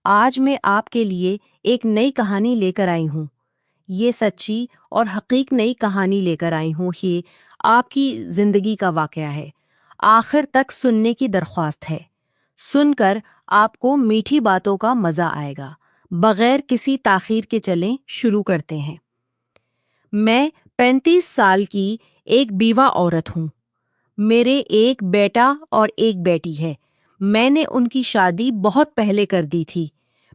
آج میں آپ کے لیے ایک نئی کہانی لے کر آئی ہوں۔ یہ سچی اور حقیقی نئی کہانی لے کر آئی ہوں۔ یہ آپ کی زندگی کا واقعہ ہے۔ آخر تک سننے کی درخواست ہے۔ سن کر آپ کو میٹھی باتوں کا مزہ آئے گا۔ بغیر کسی تاخیر کے چلیں شروع کرتے ہیں۔ میں 35 سال کی ایک بیوہ عورت ہوں۔ میرے ایک بیٹا اور ایک بیٹی ہے۔ میں نے ان کی شادی بہت پہلے کر دی تھی۔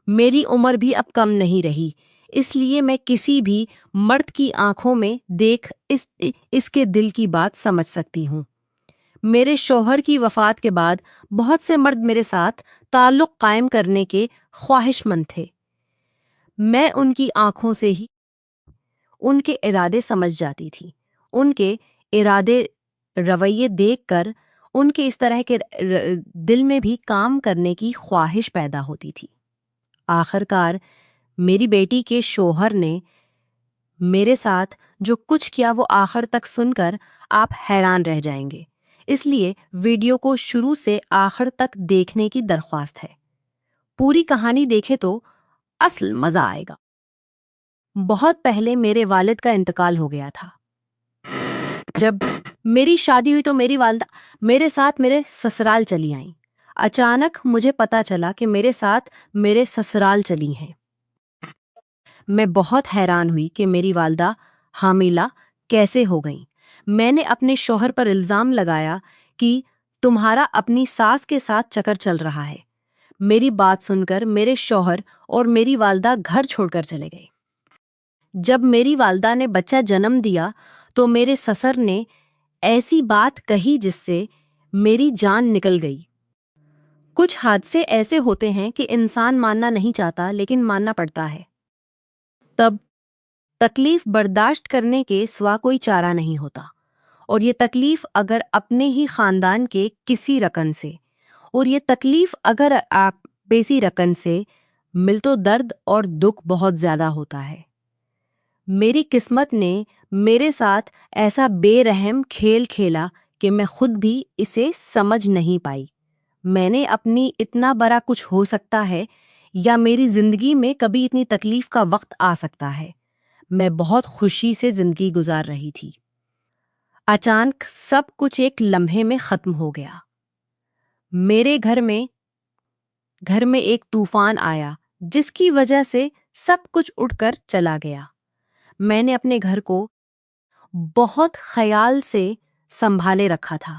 میری عمر بھی اب کم نہیں رہی، اس لیے میں کسی بھی مرد کی آنکھوں میں دیکھ اس کے دل کی بات سمجھ سکتی ہوں۔ میرے شوہر کی وفات کے بعد بہت سے مرد میرے ساتھ تعلق قائم کرنے کے خواہش مند تھے۔ میں ان کی آنکھوں سے ہی ان کے ارادے سمجھ جاتی تھی۔ ان کے ارادے رویے دیکھ کر ان کے اس طرح کے دل میں بھی کام کرنے کی خواہش پیدا ہوتی تھی۔ آخر کار میری بیٹی کے شوہر نے میرے ساتھ جو کچھ کیا وہ آخر تک سن کر آپ حیران رہ جائیں گے، اس لیے ویڈیو کو شروع سے آخر تک دیکھنے کی درخواست ہے۔ پوری کہانی دیکھے تو اصل مزہ آئے گا۔ بہت پہلے میرے والد کا انتقال ہو گیا تھا۔ جب میری شادی ہوئی تو میری والدہ میرے ساتھ میرے سسرال چلی آئیں۔ اچانک مجھے پتا چلا کہ میرے ساتھ میرے سسرال چلی ہیں۔ میں بہت حیران ہوئی کہ میری والدہ حاملہ کیسے ہو گئیں۔ میں نے اپنے شوہر پر الزام لگایا کہ تمہارا اپنی ساس کے ساتھ چکر چل رہا ہے۔ میری بات سن کر میرے شوہر اور میری والدہ گھر چھوڑ کر چلے گئے۔ جب میری والدہ نے بچہ جنم دیا تو میرے سسر نے ایسی بات کہی جس سے میری جان نکل گئی۔ کچھ حادثے ایسے ہوتے ہیں کہ انسان ماننا نہیں چاہتا لیکن ماننا پڑتا ہے۔ تب تکلیف برداشت کرنے کے سوا کوئی چارہ نہیں ہوتا، اور یہ تکلیف اگر اپنے ہی خاندان کے کسی رکن سے، اور یہ تکلیف اگر آپ بیسی رکن سے مل تو درد اور دکھ بہت زیادہ ہوتا ہے۔ میری قسمت نے میرے ساتھ ایسا بے رحم کھیل کھیلا کہ میں خود بھی اسے سمجھ نہیں پائی۔ میں نے اپنی اتنا بڑا کچھ ہو سکتا ہے یا میری زندگی میں کبھی اتنی تکلیف کا وقت آ سکتا ہے۔ میں بہت خوشی سے زندگی گزار رہی تھی۔ اچانک سب کچھ ایک لمحے میں ختم ہو گیا۔ میرے گھر میں ایک طوفان آیا جس کی وجہ سے سب کچھ اڑ کر چلا گیا۔ میں نے اپنے گھر کو بہت خیال سے سنبھالے رکھا تھا۔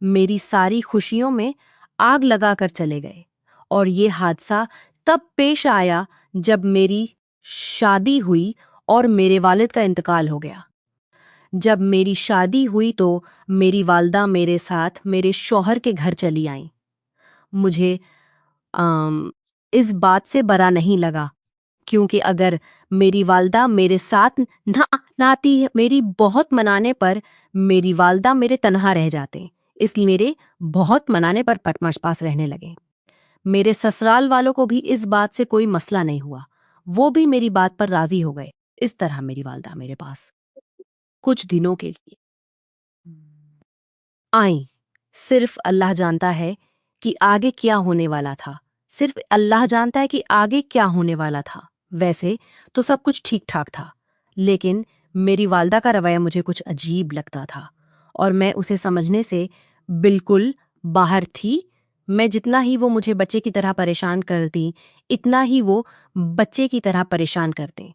میری ساری خوشیوں میں آگ لگا کر چلے گئے، اور یہ حادثہ تب پیش آیا جب میری شادی ہوئی اور میرے والد کا انتقال ہو گیا۔ جب میری شادی ہوئی تو میری والدہ میرے ساتھ میرے شوہر کے گھر چلی آئیں۔ مجھے اس بات سے برا نہیں لگا، کیونکہ اگر میری والدہ میرے ساتھ نہ آتی، میری بہت منانے پر میری والدہ میرے تنہا رہ جاتے، اس لیے میرے بہت منانے پر پاس رہنے لگے۔ میرے سسرال والوں کو بھی اس بات سے کوئی مسئلہ نہیں ہوا، وہ بھی میری بات پر راضی ہو گئے۔ اس طرح میری والدہ میرے پاس کچھ دنوں کے لیے آئیں۔ صرف اللہ جانتا ہے کہ آگے کیا ہونے والا تھا۔ صرف اللہ جانتا ہے کہ آگے کیا ہونے والا تھا۔ ویسے تو سب کچھ ٹھیک ٹھاک تھا، لیکن میری والدہ کا رویہ مجھے کچھ عجیب لگتا تھا، اور میں اسے سمجھنے سے بالکل باہر تھی۔ میں جتنا ہی وہ مجھے بچے کی طرح پریشان کرتی، اتنا ہی وہ بچے کی طرح پریشان کرتے۔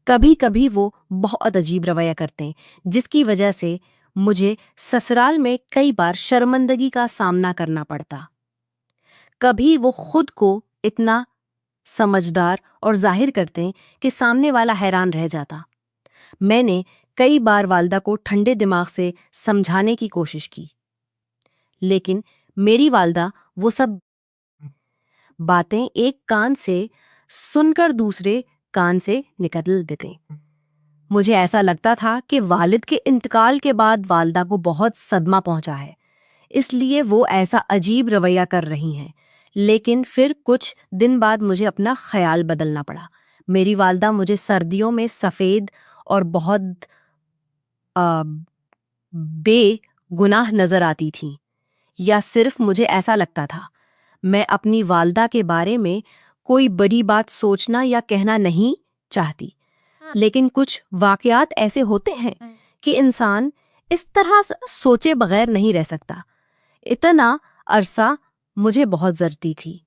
کبھی کبھی وہ بہت عجیب رویہ کرتے، جس کی وجہ سے مجھے سسرال میں کئی بار شرمندگی کا سامنا کرنا پڑتا۔ کبھی وہ خود کو اتنا سمجھدار اور ظاہر کرتے کہ سامنے والا حیران رہ جاتا۔ میں نے کئی بار والدہ کو ٹھنڈے دماغ سے سمجھانے کی کوشش کی، لیکن میری والدہ وہ سب باتیں ایک کان سے سن کر دوسرے کان سے نکل دیتے۔ مجھے ایسا لگتا تھا کہ والد کے انتقال کے بعد والدہ کو بہت صدمہ پہنچا ہے، اس لیے وہ ایسا عجیب رویہ کر رہی ہیں۔ لیکن پھر کچھ دن بعد مجھے اپنا خیال بدلنا پڑا۔ میری والدہ مجھے سردیوں میں سفید اور بہت بے گناہ نظر آتی تھیں، یا صرف مجھے ایسا لگتا تھا۔ میں اپنی والدہ کے بارے میں کوئی بڑی بات سوچنا یا کہنا نہیں چاہتی، لیکن کچھ واقعات ایسے ہوتے ہیں کہ انسان اس طرح سوچے بغیر نہیں رہ سکتا۔ اتنا عرصہ مجھے بہت ضرورتی تھی۔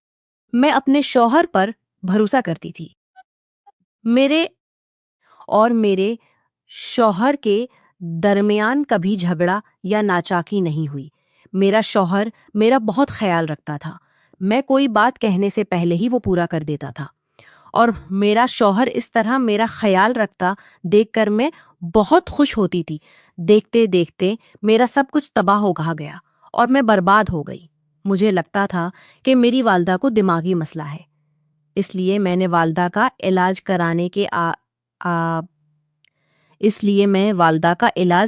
میں اپنے شوہر پر بھروسہ کرتی تھی۔ میرے شوہر کے درمیان کبھی جھگڑا یا ناچاکی نہیں ہوئی۔ میرا شوہر میرا بہت خیال رکھتا تھا۔ میں کوئی بات کہنے سے پہلے ہی وہ پورا کر دیتا تھا، اور میرا شوہر اس طرح میرا خیال رکھتا دیکھ کر میں بہت خوش ہوتی تھی۔ دیکھتے دیکھتے میرا سب کچھ تباہ ہو گیا اور میں برباد ہو گئی۔ مجھے لگتا تھا کہ میری والدہ کو دماغی مسئلہ ہے، اس لیے میں نے والدہ کا علاج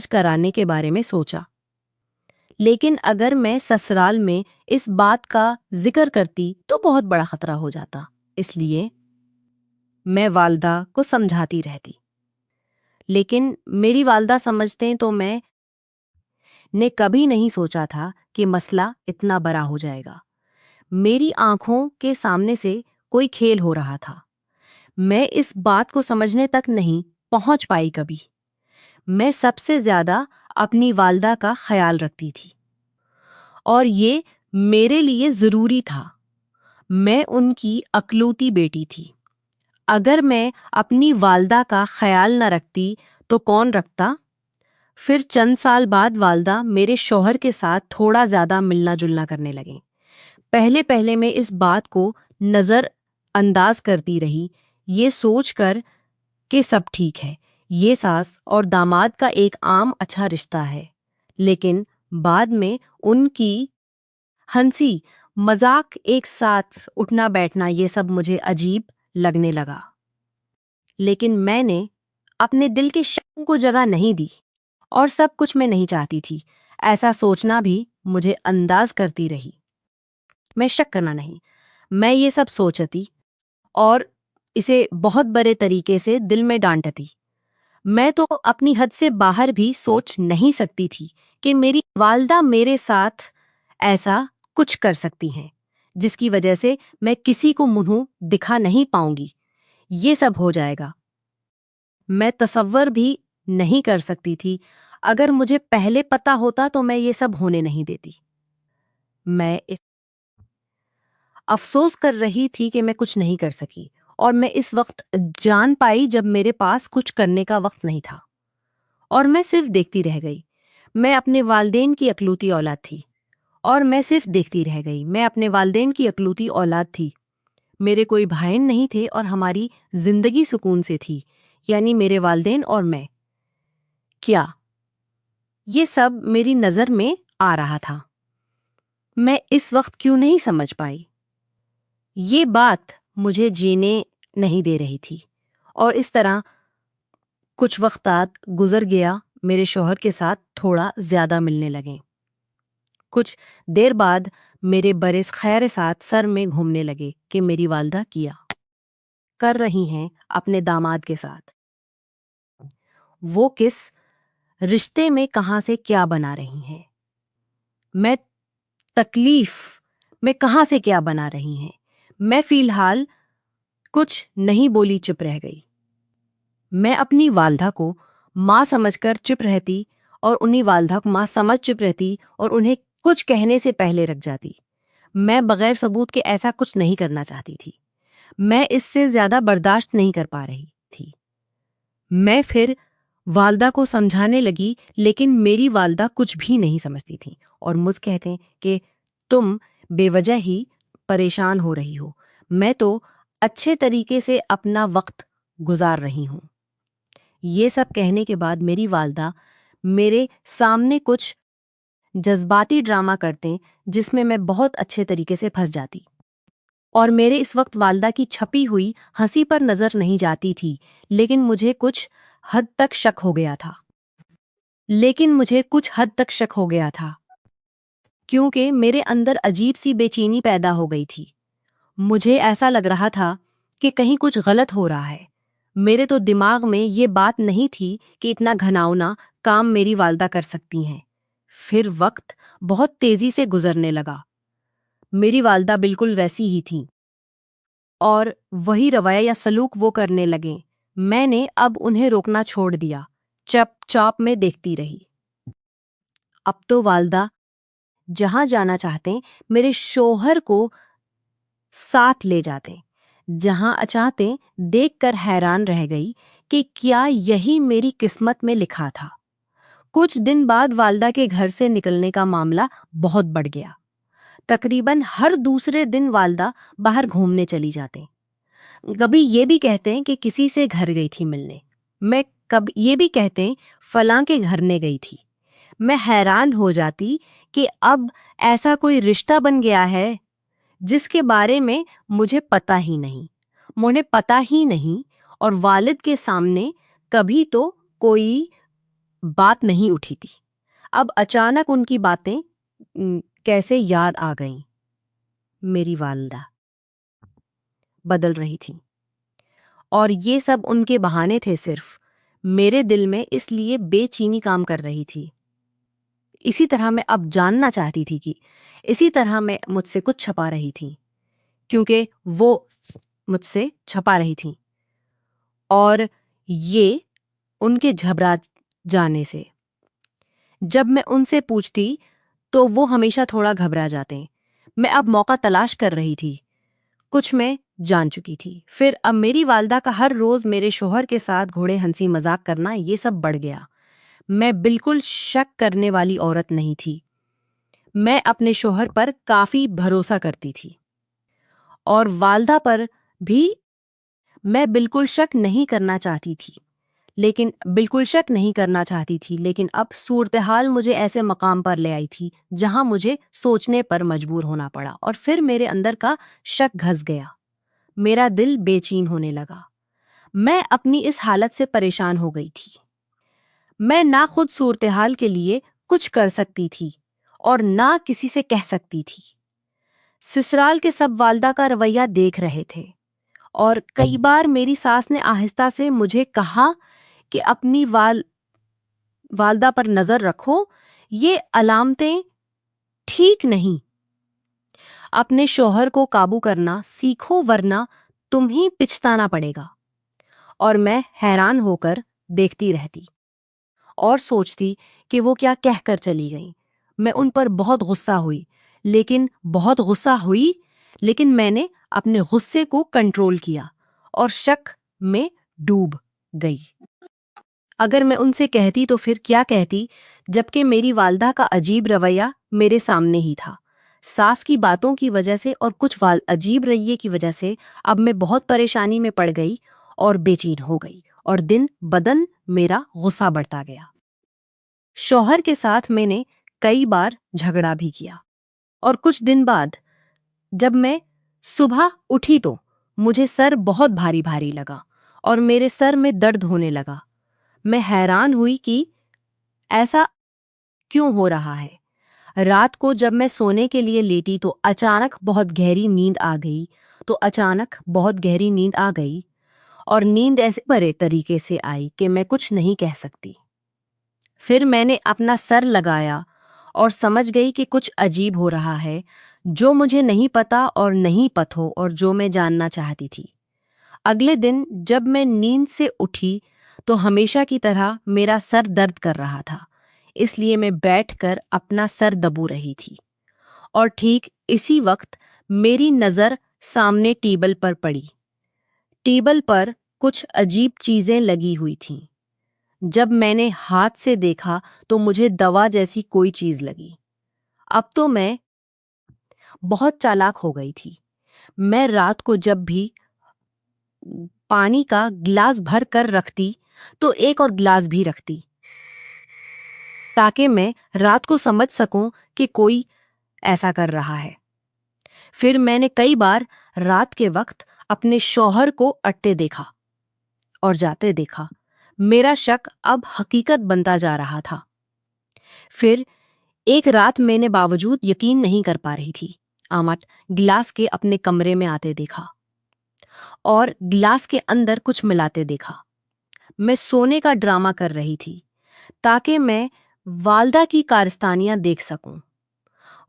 کرانے کے بارے میں سوچا۔ لیکن اگر میں سسرال میں اس بات کا ذکر کرتی تو بہت بڑا خطرہ ہو جاتا، اس لیے میں والدہ کو سمجھاتی رہتی۔ لیکن میری والدہ سمجھتے تو میں نے کبھی نہیں سوچا تھا کہ مسئلہ اتنا بڑا ہو جائے گا۔ میری آنکھوں کے سامنے سے کوئی کھیل ہو رہا تھا۔ میں اس بات کو سمجھنے تک نہیں پہنچ پائی کبھی۔ میں سب سے زیادہ اپنی والدہ کا خیال رکھتی تھی، اور یہ میرے لیے ضروری تھا۔ میں ان کی اکلوتی بیٹی تھی۔ اگر میں اپنی والدہ کا خیال نہ رکھتی تو کون رکھتا؟ پھر چند سال بعد والدہ میرے شوہر کے ساتھ تھوڑا زیادہ ملنا جلنا کرنے لگیں۔ پہلے میں اس بات کو نظر انداز کرتی رہی، یہ سوچ کر کہ سب ٹھیک ہے، یہ ساس اور داماد کا ایک عام اچھا رشتہ ہے۔ لیکن بعد میں ان کی ہنسی مذاق، ایک ساتھ اٹھنا بیٹھنا، یہ سب مجھے عجیب لگنے لگا۔ لیکن میں نے اپنے دل کے شک کو جگہ نہیں دی، اور سب کچھ میں نہیں چاہتی تھی ایسا سوچنا بھی مجھے انداز کرتی رہی۔ میں شک کرنا نہیں، میں یہ سب سوچتی اور اسے بہت بڑے طریقے سے دل میں ڈانٹتی۔ میں تو اپنی حد سے باہر بھی سوچ نہیں سکتی تھی کہ میری والدہ میرے ساتھ ایسا کچھ کر سکتی ہیں جس کی وجہ سے میں کسی کو منہ دکھا نہیں پاؤں گی۔ یہ سب ہو جائے گا، میں تصور بھی نہیں کر سکتی تھی۔ اگر مجھے پہلے پتا ہوتا تو میں یہ سب ہونے نہیں دیتی۔ میں افسوس کر رہی تھی کہ میں کچھ نہیں کر سکی، اور میں اس وقت جان پائی جب میرے پاس کچھ کرنے کا وقت نہیں تھا، اور میں صرف دیکھتی رہ گئی۔ میں اپنے والدین کی اکلوتی اولاد تھی، اور میں صرف دیکھتی رہ گئی۔ میں اپنے والدین کی اکلوتی اولاد تھی۔ میرے کوئی بہن نہیں تھے، اور ہماری زندگی سکون سے تھی، یعنی میرے والدین اور میں۔ کیا یہ سب میری نظر میں آ رہا تھا؟ میں اس وقت کیوں نہیں سمجھ پائی؟ یہ بات مجھے جینے نہیں دے رہی تھی، اور اس طرح کچھ وقتات گزر گیا۔ میرے شوہر کے ساتھ تھوڑا زیادہ ملنے لگے۔ کچھ دیر بعد میرے برس خیر ساتھ سر میں گھومنے لگے کہ میری والدہ کیا کر رہی ہیں اپنے داماد کے ساتھ، وہ کس رشتے میں کہاں سے کیا بنا رہی ہیں، میں تکلیف میں کہاں سے کیا بنا رہی ہیں۔ میں فی الحال کچھ نہیں بولی، چپ رہ گئی۔ میں اپنی والدہ کو ماں سمجھ کر چپ رہتی، اور انہیں والدہ کو ماں سمجھ چپ رہتی، اور انہیں کچھ کہنے سے پہلے رکھ جاتی۔ میں بغیر ثبوت کے ایسا کچھ نہیں کرنا چاہتی تھی۔ میں اس سے زیادہ برداشت نہیں کر پا رہی تھی۔ میں پھر والدہ کو سمجھانے لگی، لیکن میری والدہ کچھ بھی نہیں سمجھتی تھی، اور مجھ کہتے کہ تم بے وجہ ہی پریشان ہو رہی ہو، میں تو اچھے طریقے سے اپنا وقت گزار رہی ہوں۔ یہ سب کہنے کے بعد میری والدہ میرے سامنے کچھ جذباتی ڈرامہ کرتے جس میں میں بہت اچھے طریقے سے پھنس جاتی، اور میرے اس وقت والدہ کی چھپی ہوئی ہنسی پر نظر نہیں جاتی تھی، لیکن مجھے کچھ حد تک شک ہو گیا تھا کیونکہ میرے اندر عجیب سی بے چینی پیدا ہو گئی تھی۔ مجھے ایسا لگ رہا تھا کہ کہیں کچھ غلط ہو رہا ہے۔ میرے تو دماغ میں یہ بات نہیں تھی کہ اتنا گھناؤنا کام میری والدہ کر سکتی ہیں۔ پھر وقت بہت تیزی سے گزرنے لگا۔ میری والدہ بالکل ویسی ہی تھیں۔ اور وہی رویہ یا سلوک وہ کرنے لگیں۔ میں نے اب انہیں روکنا چھوڑ دیا، چپ چاپ میں دیکھتی رہی۔ اب تو والدہ جہاں جانا چاہتے میرے شوہر کو ساتھ لے جاتے، جہاں چاہتے دیکھ کر حیران رہ گئی کہ کیا یہی میری قسمت میں لکھا تھا۔ کچھ دن بعد والدہ کے گھر سے نکلنے کا معاملہ بہت بڑھ گیا۔ تقریباً ہر دوسرے دن والدہ باہر گھومنے چلی جاتے، کبھی یہ بھی کہتے ہیں کہ کسی سے گھر گئی تھی ملنے، میں کب یہ بھی کہتے ہیں فلاں کے گھر نے گئی تھی۔ میں حیران ہو جاتی کہ اب ایسا کوئی رشتہ بن گیا ہے جس کے بارے میں مجھے پتہ ہی نہیں، اور والد کے سامنے کبھی تو کوئی بات نہیں اٹھی تھی۔ اب اچانک ان کی باتیں کیسے یاد آ گئیں۔ میری والدہ بدل رہی تھی، اور یہ سب ان کے بہانے تھے، صرف میرے دل میں اس لیے بے چینی کام کر رہی تھی۔ اسی طرح میں اب جاننا چاہتی تھی کہ اسی طرح میں مجھ سے کچھ چھپا رہی تھی، کیونکہ وہ مجھ سے چھپا رہی تھی، اور یہ ان کے گھبرا جانے سے۔ جب میں ان سے پوچھتی تو وہ ہمیشہ تھوڑا گھبرا جاتے۔ میں اب موقع تلاش کر رہی تھی، کچھ میں جان چکی تھی۔ پھر اب میری والدہ کا ہر روز میرے شوہر کے ساتھ گھوڑے ہنسی مذاق کرنا، یہ سب بڑھ گیا۔ میں بالکل شک کرنے والی عورت نہیں تھی، میں اپنے شوہر پر کافی بھروسہ کرتی تھی، اور والدہ پر بھی میں بالکل شک نہیں کرنا چاہتی تھی، لیکن اب صورتحال مجھے ایسے مقام پر لے آئی تھی جہاں مجھے سوچنے پر مجبور ہونا پڑا، اور پھر میرے اندر کا شک گھس گیا، میرا دل بے چین ہونے لگا۔ میں اپنی اس حالت سے پریشان ہو گئی تھی۔ میں نہ خود صورتحال کے لیے کچھ کر سکتی تھی اور نہ کسی سے کہہ سکتی تھی۔ سسرال کے سب والدہ کا رویہ دیکھ رہے تھے، اور کئی بار میری ساس نے آہستہ سے مجھے کہا کہ اپنی والدہ پر نظر رکھو، یہ علامتیں ٹھیک نہیں، اپنے شوہر کو قابو کرنا سیکھو ورنہ تمہیں پچھتانا پڑے گا۔ اور میں حیران ہو کر دیکھتی رہتی اور سوچتی کہ وہ کیا کہہ کر چلی گئیں۔ میں ان پر بہت غصہ ہوئی، لیکن میں نے اپنے غصے کو کنٹرول کیا اور شک میں ڈوب گئی۔ اگر میں ان سے کہتی تو پھر کیا کہتی، جبکہ میری والدہ کا عجیب رویہ میرے سامنے ہی تھا۔ ساس کی باتوں کی وجہ سے اور کچھ عجیب رویے کی وجہ سے اب میں بہت پریشانی میں پڑ گئی اور بے چین ہو گئی، اور دن بدن میرا غصہ بڑھتا گیا۔ شوہر کے ساتھ میں نے کئی بار جھگڑا بھی کیا، اور کچھ دن بعد جب میں صبح اٹھی تو مجھے سر بہت بھاری بھاری لگا اور میرے سر میں درد ہونے لگا۔ میں حیران ہوئی کہ ایسا کیوں ہو رہا ہے۔ رات کو جب میں سونے کے لیے لیٹی تو اچانک بہت گہری نیند آ گئی، اور نیند ایسے بڑے طریقے سے آئی کہ میں کچھ نہیں کہہ سکتی۔ پھر میں نے اپنا سر لگایا اور سمجھ گئی کہ کچھ عجیب ہو رہا ہے، جو مجھے نہیں پتا اور نہیں پتہ، اور جو میں جاننا چاہتی تھی۔ اگلے دن جب میں نیند سے اٹھی تو ہمیشہ کی طرح میرا سر درد کر رہا تھا، اس لیے میں بیٹھ کر اپنا سر دبو رہی تھی، اور ٹھیک اسی وقت میری نظر سامنے ٹیبل پر پڑی۔ ٹیبل پر کچھ عجیب چیزیں لگی ہوئی تھیں۔ جب میں نے ہاتھ سے دیکھا تو مجھے دوا جیسی کوئی چیز لگی۔ اب تو میں بہت چالاک ہو گئی تھی۔ میں رات کو جب بھی پانی کا گلاس بھر کر رکھتی تو ایک اور گلاس بھی رکھتی، تاکہ میں رات کو سمجھ سکوں کہ کوئی ایسا کر رہا ہے۔ پھر میں نے کئی بار رات کے وقت اپنے شوہر کو اٹھتے دیکھا اور جاتے دیکھا۔ میرا شک اب حقیقت بنتا جا رہا تھا۔ پھر ایک رات میں نے باوجود یقین نہیں کر پا رہی تھی آمٹ گلاس کے اپنے کمرے میں آتے دیکھا اور گلاس کے اندر کچھ ملاتے دیکھا۔ میں سونے کا ڈرامہ کر رہی تھی تاکہ میں والدہ کی کارستانیاں دیکھ سکوں۔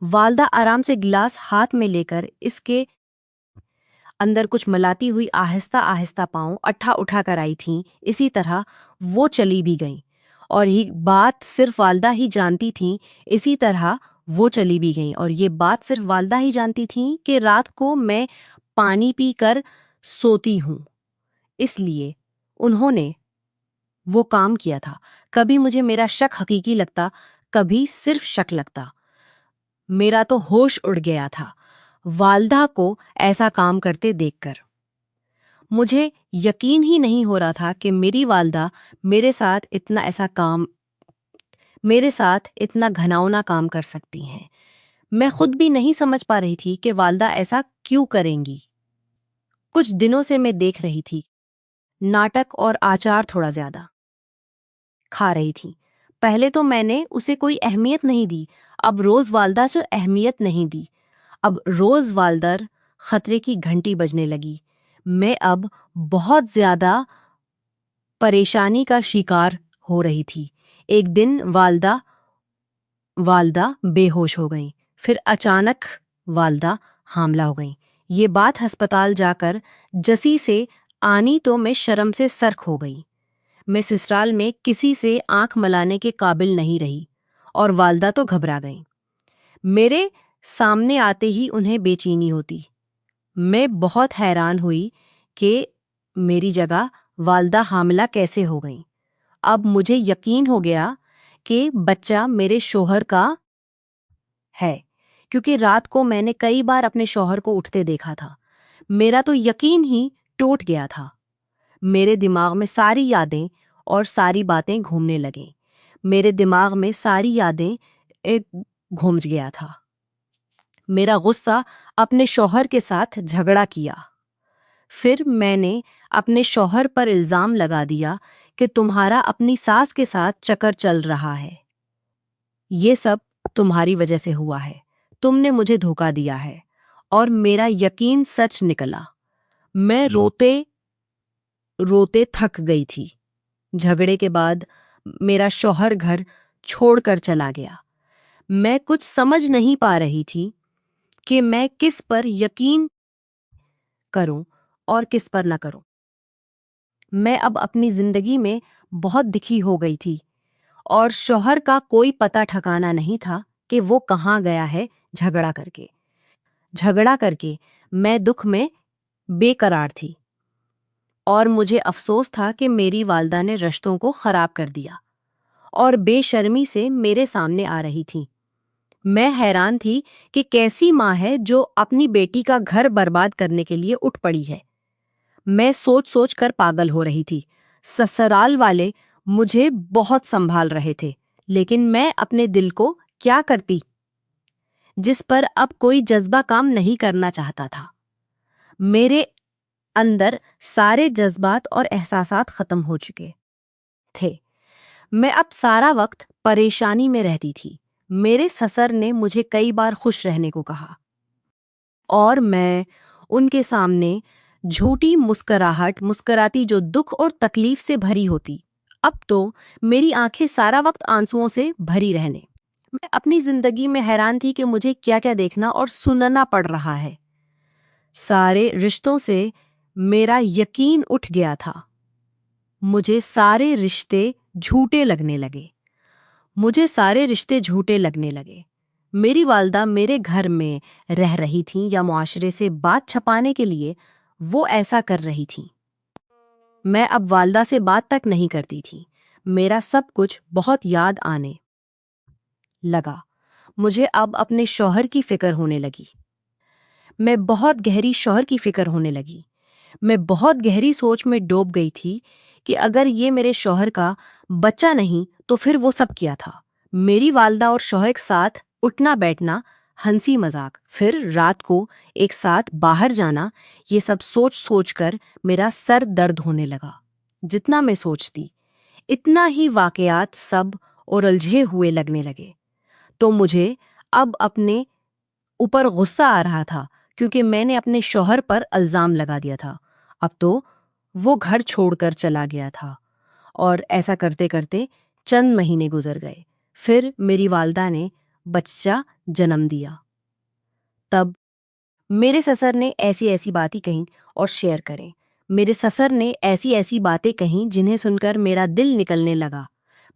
والدہ آرام سے گلاس ہاتھ میں لے کر اس کے اندر کچھ ملاتی ہوئی آہستہ آہستہ پاؤں اٹھا کر آئی تھیں، اسی طرح وہ چلی بھی گئیں، اور یہ بات صرف والدہ ہی جانتی تھیں، اسی طرح وہ چلی بھی گئیں، اور یہ بات صرف والدہ ہی جانتی تھیں کہ رات کو میں پانی پی کر سوتی ہوں، اس لیے انہوں نے وہ کام کیا تھا۔ کبھی مجھے میرا شک حقیقی لگتا، کبھی صرف شک لگتا۔ میرا تو ہوش اڑ گیا تھا والدہ کو ایسا کام کرتے دیکھ کر۔ مجھے یقین ہی نہیں ہو رہا تھا کہ میری والدہ میرے ساتھ اتنا گھناؤنا کام کر سکتی ہیں۔ میں خود بھی نہیں سمجھ پا رہی تھی کہ والدہ ایسا کیوں کریں گی۔ کچھ دنوں سے میں دیکھ رہی تھی، ناٹک اور آچار تھوڑا زیادہ کھا رہی تھی۔ پہلے تو میں نے اسے کوئی اہمیت نہیں دی، اب روز والدہ سے اہمیت نہیں دی، اب روز والدہ خطرے کی گھنٹی بجنے لگی۔ میں اب بہت زیادہ پریشانی کا شکار ہو رہی تھی۔ ایک دن والدہ بے ہوش ہو گئیں، پھر اچانک والدہ حاملہ ہو گئیں۔ یہ بات ہسپتال جا کر جسی سے آنی تو میں شرم سے سرخ ہو گئی۔ میں سسرال میں کسی سے آنکھ ملانے کے قابل نہیں رہی، اور والدہ تو گھبرا گئیں۔ میرے سامنے آتے ہی انہیں بے چینی ہوتی۔ میں بہت حیران ہوئی کہ میری جگہ والدہ حاملہ کیسے ہو گئیں۔ اب مجھے یقین ہو گیا کہ بچہ میرے شوہر کا ہے، کیونکہ رات کو میں نے کئی بار اپنے شوہر کو اٹھتے دیکھا تھا۔ میرا تو یقین ہی ٹوٹ گیا تھا۔ میرے دماغ میں ساری یادیں اور ساری باتیں گھومنے لگیں۔ میرے دماغ میں ساری یادیں گھوم گیا تھا۔ میرا غصہ اپنے شوہر کے ساتھ جھگڑا کیا۔ پھر میں نے اپنے شوہر پر الزام لگا دیا کہ تمہارا اپنی ساس کے ساتھ چکر چل رہا ہے، یہ سب تمہاری وجہ سے ہوا ہے، تم نے مجھے دھوکا دیا ہے، اور میرا یقین سچ نکلا۔ میں روتے روتے تھک گئی تھی۔ جھگڑے کے بعد میرا شوہر گھر چھوڑ کر چلا گیا۔ میں کچھ سمجھ نہیں پا رہی تھی کہ میں کس پر یقین کروں اور کس پر نہ کروں۔ میں اب اپنی زندگی میں بہت دکھی ہو گئی تھی، اور شوہر کا کوئی پتہ ٹھکانا نہیں تھا کہ وہ کہاں گیا ہے۔ جھگڑا کر کے میں دکھ میں بے قرار تھی، اور مجھے افسوس تھا کہ میری والدہ نے رشتوں کو خراب کر دیا اور بے شرمی سے میرے سامنے آ رہی تھی۔ میں حیران تھی کہ کیسی ماں ہے جو اپنی بیٹی کا گھر برباد کرنے کے لیے اٹھ پڑی ہے۔ میں سوچ کر پاگل ہو رہی تھی۔ سسرال والے مجھے بہت سنبھال رہے تھے، لیکن میں اپنے دل کو کیا کرتی، جس پر اب کوئی جذبہ کام نہیں کرنا چاہتا تھا۔ میرے اندر سارے جذبات اور احساسات ختم ہو چکے تھے۔ میں اب سارا وقت پریشانی میں رہتی تھی۔ میرے سسر نے مجھے کئی بار خوش رہنے کو کہا، اور میں ان کے سامنے جھوٹی مسکراتی جو دکھ اور تکلیف سے بھری ہوتی۔ اب تو میری آنکھیں سارا وقت آنسوؤں سے بھری رہنے۔ میں اپنی زندگی میں حیران تھی کہ مجھے کیا کیا دیکھنا اور سننا پڑ رہا ہے۔ سارے رشتوں سے میرا یقین اٹھ گیا تھا۔ مجھے سارے رشتے جھوٹے لگنے لگے۔ میری والدہ میرے گھر میں رہ رہی تھیں یا معاشرے سے بات چھپانے کے لیے وہ ایسا کر رہی تھیں۔ میں اب والدہ سے بات تک نہیں کرتی تھی۔ میرا سب کچھ بہت یاد آنے لگا۔ مجھے اب اپنے شوہر کی فکر ہونے لگی۔ میں بہت گہری سوچ میں ڈوب گئی تھی کہ اگر یہ میرے شوہر کا بچہ نہیں تو پھر وہ سب کیا تھا۔ میری والدہ اور شوہر کے ساتھ اٹھنا بیٹھنا، ہنسی مذاق، پھر رات کو ایک ساتھ باہر جانا، یہ سب سوچ کر میرا سر درد ہونے لگا۔ جتنا میں سوچتی اتنا ہی واقعات سب اور الجھے ہوئے لگنے لگے۔ تو مجھے اب اپنے اوپر غصہ آ رہا تھا، کیونکہ میں نے اپنے شوہر پر الزام لگا دیا تھا۔ اب تو وہ گھر چھوڑ کر چلا گیا تھا، اور ایسا کرتے کرتے چند مہینے گزر گئے۔ پھر میری والدہ نے بچہ جنم دیا۔ تب میرے سسر نے ایسی ایسی باتیں کہیں اور شیئر کریں۔ میرے سسر نے ایسی ایسی باتیں کہیں جنہیں سن کر میرا دل نکلنے لگا۔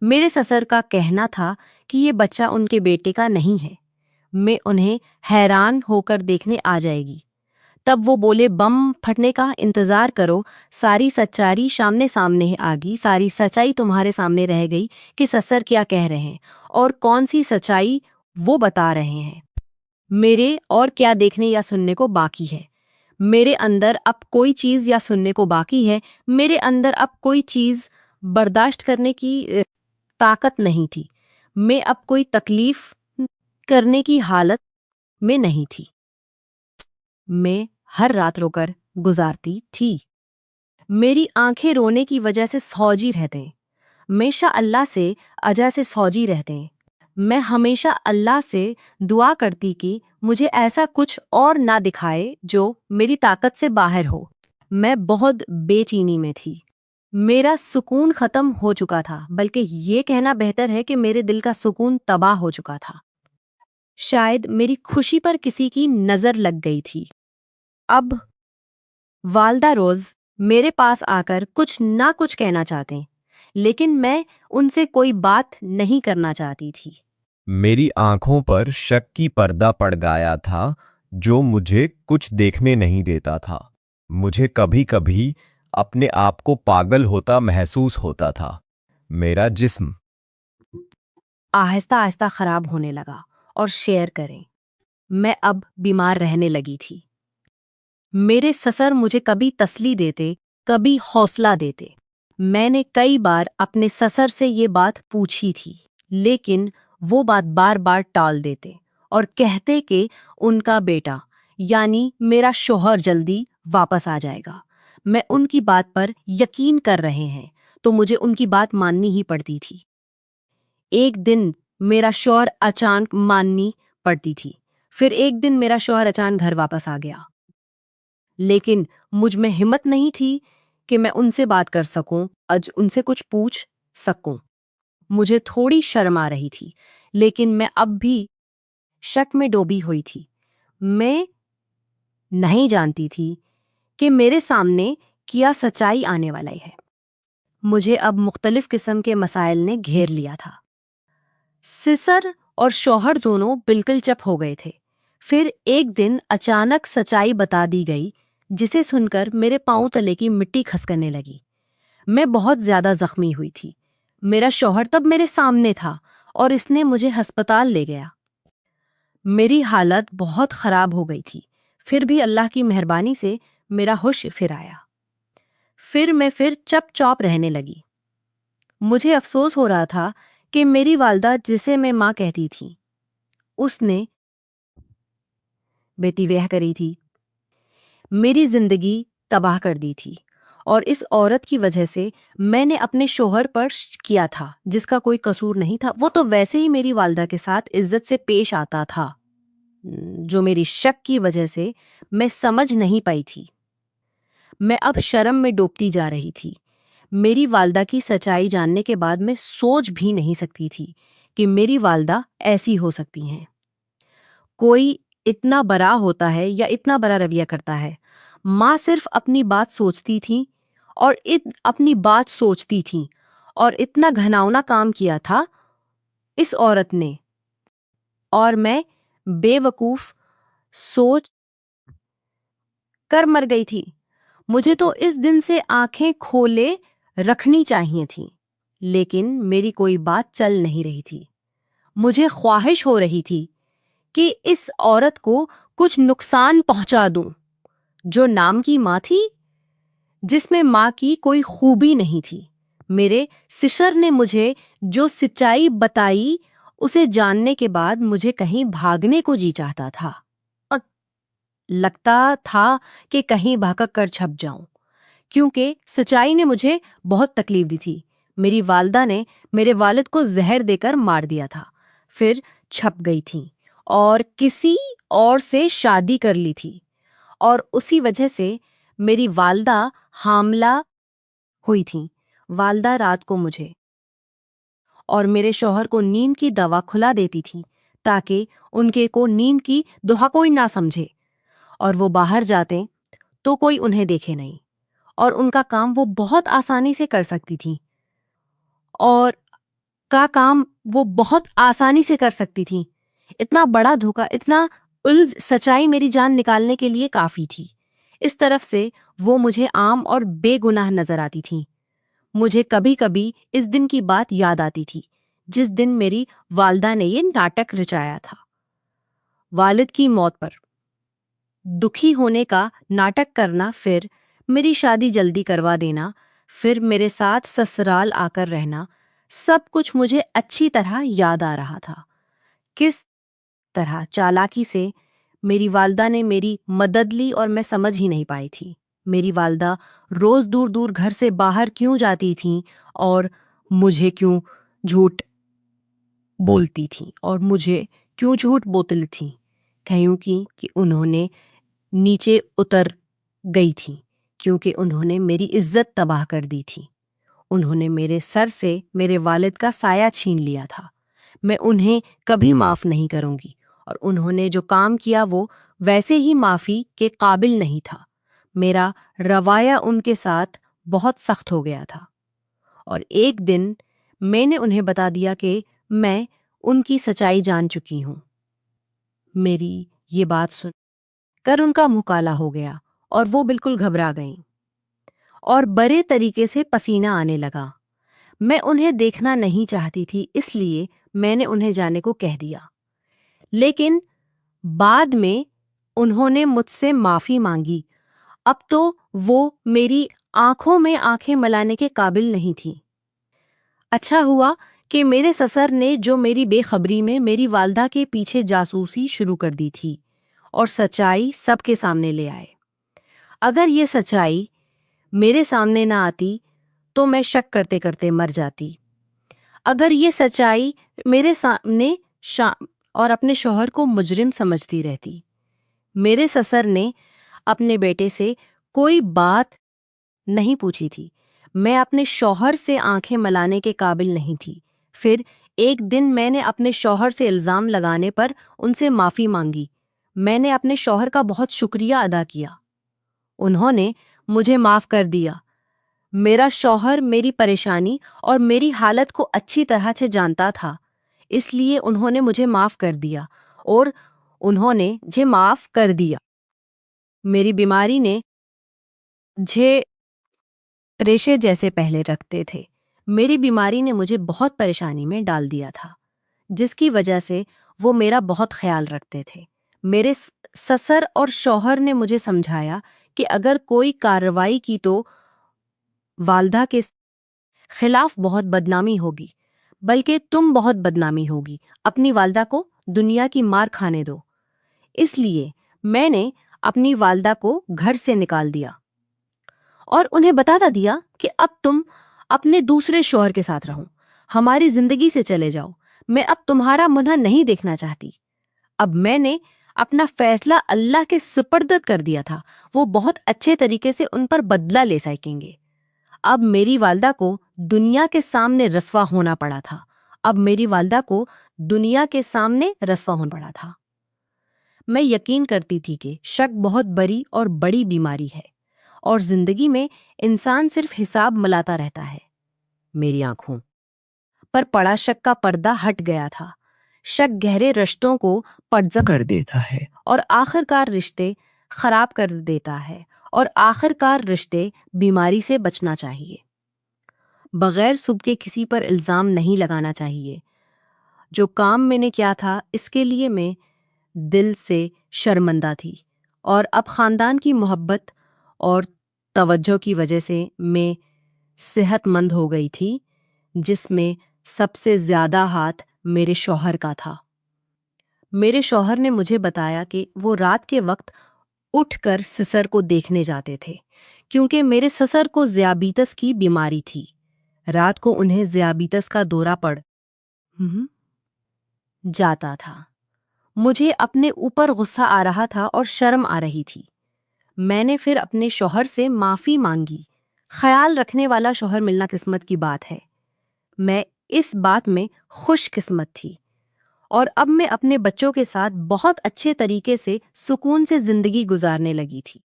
میرے سسر کا کہنا تھا کہ یہ بچہ ان کے بیٹے کا نہیں ہے۔ میں انہیں حیران ہو کر دیکھنے آ جائے گی۔ تب وہ بولے، بم پھٹنے کا انتظار کرو، ساری سچائی سامنے سامنے آ گئی، ساری سچائی تمہارے سامنے رہ گئی کہ سسر کیا کہہ رہے ہیں اور کون سی سچائی وہ بتا رہے ہیں۔ میرے اور کیا دیکھنے یا سننے کو باقی ہے؟ میرے اندر اب کوئی چیز یا سننے کو باقی ہے؟ میرے اندر اب کوئی چیز برداشت کرنے کی طاقت نہیں تھی۔ میں اب کوئی تکلیف کرنے کی حالت میں نہیں تھی۔ میں ہر رات رو کر گزارتی تھی۔ میری آنکھیں رونے کی وجہ سے سوجی رہتے، ہمیشہ اللہ سے اجا سے سوجی رہتے۔ میں ہمیشہ اللہ سے دعا کرتی کہ مجھے ایسا کچھ اور نہ دکھائے جو میری طاقت سے باہر ہو۔ میں بہت بے چینی میں تھی۔ میرا سکون ختم ہو چکا تھا، بلکہ یہ کہنا بہتر ہے کہ میرے دل کا سکون تباہ ہو چکا تھا۔ شاید میری خوشی پر کسی کی نظر لگ گئی تھی۔ اب والدہ روز میرے پاس آ کر کچھ نہ کچھ کہنا چاہتے، لیکن میں ان سے کوئی بات نہیں کرنا چاہتی تھی۔ میری آنکھوں پر شک کی پردہ پڑ گیا تھا جو مجھے کچھ دیکھنے نہیں دیتا تھا۔ مجھے کبھی کبھی اپنے آپ کو پاگل ہوتا محسوس ہوتا تھا۔ میرا جسم آہستہ آہستہ خراب ہونے لگا اور شیئر کریں، میں اب بیمار رہنے لگی تھی۔ میرے سسر مجھے کبھی تسلی دیتے، کبھی حوصلہ دیتے۔ میں نے کئی بار اپنے سسر سے یہ بات پوچھی تھی، لیکن وہ بات بار بار ٹال دیتے اور کہتے کہ ان کا بیٹا یعنی میرا شوہر جلدی واپس آ جائے گا۔ میں ان کی بات پر یقین کر رہے ہیں تو مجھے ان کی بات ماننی ہی پڑتی تھی۔ ایک دن میرا شوہر اچانک ماننی پڑتی تھی، پھر ایک دن میرا شوہر اچانک گھر واپس آ گیا، لیکن مجھ میں ہمت نہیں تھی کہ میں ان سے بات کر سکوں، ان سے کچھ پوچھ سکوں۔ مجھے تھوڑی شرم آ رہی تھی، لیکن میں اب بھی شک میں ڈوبی ہوئی تھی۔ میں نہیں جانتی تھی کہ میرے سامنے کیا سچائی آنے والا ہے۔ مجھے اب مختلف قسم کے مسائل نے گھیر لیا تھا۔ سسر اور شوہر دونوں بالکل چپ ہو گئے تھے۔ پھر ایک دن اچانک سچائی بتا دی گئی، جسے سن کر میرے پاؤں تلے کی مٹی کھسکنے لگی۔ میں بہت زیادہ زخمی ہوئی تھی۔ میرا شوہر تب میرے سامنے تھا اور اس نے مجھے ہسپتال لے گیا۔ میری حالت بہت خراب ہو گئی تھی، پھر بھی اللہ کی مہربانی سے میرا ہوش پھر آیا۔ پھر میں چپ چاپ رہنے لگی۔ مجھے افسوس ہو رہا تھا کہ میری والدہ، جسے میں ماں کہتی تھی، اس نے بیٹی ویاہ کری تھی، میری زندگی تباہ کر دی تھی، اور اس عورت کی وجہ سے میں نے اپنے شوہر پر کیا تھا جس کا کوئی قصور نہیں تھا۔ وہ تو ویسے ہی میری والدہ کے ساتھ عزت سے پیش آتا تھا، جو میری شک کی وجہ سے میں سمجھ نہیں پائی تھی۔ میں اب شرم میں ڈوبتی جا رہی تھی۔ میری والدہ کی سچائی جاننے کے بعد میں سوچ بھی نہیں سکتی تھی کہ میری والدہ ایسی ہو سکتی ہیں۔ کوئی اتنا برا ہوتا ہے یا اتنا برا رویہ کرتا ہے؟ ماں صرف اپنی بات سوچتی تھی اور اتنا گھناؤنا کام کیا تھا اس عورت نے، اور میں بے وقوف سوچ کر مر گئی تھی۔ مجھے تو اس دن سے آنکھیں کھولے رکھنی چاہیے تھیں، لیکن میری کوئی بات چل نہیں رہی تھی۔ مجھے خواہش ہو رہی تھی کہ اس عورت کو کچھ نقصان پہنچا دوں، جو نام کی ماں تھی، جس میں ماں کی کوئی خوبی نہیں تھی۔ میرے سسر نے مجھے جو سچائی بتائی، اسے جاننے کے بعد مجھے کہیں بھاگنے کو جی چاہتا تھا۔ لگتا تھا کہ کہیں بھاگ کر چھپ جاؤں، کیونکہ سچائی نے مجھے بہت تکلیف دی تھی۔ میری والدہ نے میرے والد کو زہر دے کر مار دیا تھا، پھر چھپ گئی تھی اور کسی اور سے شادی کر لی تھی، اور اسی وجہ سے میری والدہ حاملہ ہوئی تھی۔ والدہ رات کو مجھے اور میرے شوہر کو نیند کی دوا کھلا دیتی تھی تاکہ ان کے کو نیند کی دہا کوئی نہ سمجھے، اور وہ باہر جاتے تو کوئی انہیں دیکھے نہیں، اور ان کا کام وہ بہت آسانی سے کر سکتی تھیں اتنا بڑا دھوکا، اتنا الجھ سچائی میری جان نکالنے کے لیے کافی تھی۔ اس طرف سے وہ مجھے عام اور بے گناہ نظر آتی تھیں۔ مجھے کبھی کبھی اس دن کی بات یاد آتی تھی جس دن میری والدہ نے یہ ناٹک رچایا تھا۔ والد کی موت پر دکھی ہونے کا ناٹک کرنا، پھر میری شادی جلدی کروا دینا، پھر میرے ساتھ سسرال آ کر رہنا، سب کچھ مجھے اچھی طرح یاد آ رہا تھا۔ کس طرح چالاکی سے میری والدہ نے میری مدد لی اور میں سمجھ ہی نہیں پائی تھی۔ میری والدہ روز دور دور گھر سے باہر کیوں جاتی تھیں اور مجھے کیوں جھوٹ بولتی تھیں کہوں کہ انہوں نے نیچے اتر گئی تھیں، کیونکہ انہوں نے میری عزت تباہ کر دی تھی۔ انہوں نے میرے سر سے میرے والد کا سایہ چھین لیا تھا۔ میں انہیں کبھی معاف نہیں کروں گی، اور انہوں نے جو کام کیا وہ ویسے ہی معافی کے قابل نہیں تھا۔ میرا رویہ ان کے ساتھ بہت سخت ہو گیا تھا، اور ایک دن میں نے انہیں بتا دیا کہ میں ان کی سچائی جان چکی ہوں۔ میری یہ بات سن کر ان کا منہ کالا ہو گیا اور وہ بالکل گھبرا گئیں اور برے طریقے سے پسینہ آنے لگا۔ میں انہیں دیکھنا نہیں چاہتی تھی، اس لیے میں نے انہیں جانے کو کہہ دیا، لیکن بعد میں انہوں نے مجھ سے معافی مانگی۔ اب تو وہ میری آنکھوں میں آنکھیں ملانے کے قابل نہیں تھی۔ اچھا ہوا کہ میرے سسر نے، جو میری بے خبری میں میری والدہ کے پیچھے جاسوسی شروع کر دی تھی، اور سچائی سب کے سامنے لے آئے۔ اگر یہ سچائی میرے سامنے نہ آتی تو میں شک کرتے کرتے مر جاتی۔ اگر یہ سچائی میرے سامنے اور اپنے شوہر کو مجرم سمجھتی رہتی۔ میرے سسر نے اپنے بیٹے سے کوئی بات نہیں پوچھی تھی۔ میں اپنے شوہر سے آنکھیں ملانے کے قابل نہیں تھی۔ پھر ایک دن میں نے اپنے شوہر سے الزام لگانے پر ان سے معافی مانگی۔ میں نے اپنے شوہر کا بہت شکریہ ادا کیا۔ انہوں نے مجھے معاف کر دیا۔ میرا شوہر میری پریشانی اور میری حالت کو اچھی طرح سے جانتا تھا، اس لیے انہوں نے مجھے معاف کر دیا میری بیماری نے مجھے ریشے جیسے پہلے رکھتے تھے۔ میری بیماری نے مجھے بہت پریشانی میں ڈال دیا تھا، جس کی وجہ سے وہ میرا بہت خیال رکھتے تھے۔ میرے سسر اور شوہر نے مجھے سمجھایا کہ اگر کوئی کارروائی کی تو والدہ کے خلاف بہت بدنامی ہوگی، بلکہ تم بہت بدنامی ہوگی۔ اپنی والدہ کو دنیا کی مار کھانے دو۔ اس لیے میں نے اپنی والدہ کو گھر سے نکال دیا اور انہیں بتا دیا کہ اب تم اپنے دوسرے شوہر کے ساتھ رہو، ہماری زندگی سے چلے جاؤ، میں اب تمہارا منہ نہیں دیکھنا چاہتی۔ اب میں نے اپنا فیصلہ اللہ کے سپرد کر دیا تھا، وہ بہت اچھے طریقے سے ان پر بدلہ لے سکیں گے۔ اب میری والدہ کو دنیا کے سامنے رسوا ہونا پڑا تھا۔ میں یقین کرتی تھی کہ شک بہت بری اور بڑی بیماری ہے، اور زندگی میں انسان صرف حساب ملاتا رہتا ہے۔ میری آنکھوں پر پڑا شک کا پردہ ہٹ گیا تھا۔ شک گہرے رشتوں کو پردہ کر دیتا ہے اور آخر کار رشتے خراب کر دیتا ہے، اور آخر کار رشتے بیماری سے بچنا چاہیے۔ بغیر صبح کے کسی پر الزام نہیں لگانا چاہیے۔ جو کام میں نے کیا تھا اس کے لیے میں دل سے شرمندہ تھی، اور اب خاندان کی محبت اور توجہ کی وجہ سے میں صحت مند ہو گئی تھی، جس میں سب سے زیادہ ہاتھ میرے شوہر کا تھا۔ میرے شوہر نے مجھے بتایا کہ وہ رات کے وقت اٹھ کر سسر کو دیکھنے جاتے تھے، کیونکہ میرے سسر کو ذیابیطس کی بیماری تھی۔ رات کو انہیں ذیابیطس کا دورہ پڑ جاتا تھا۔ مجھے اپنے اوپر غصہ آ رہا تھا اور شرم آ رہی تھی۔ میں نے پھر اپنے شوہر سے معافی مانگی۔ خیال رکھنے والا شوہر ملنا قسمت کی بات ہے۔ میں اس بات میں خوش قسمت تھی، اور اب میں اپنے بچوں کے ساتھ بہت اچھے طریقے سے سکون سے زندگی گزارنے لگی تھی۔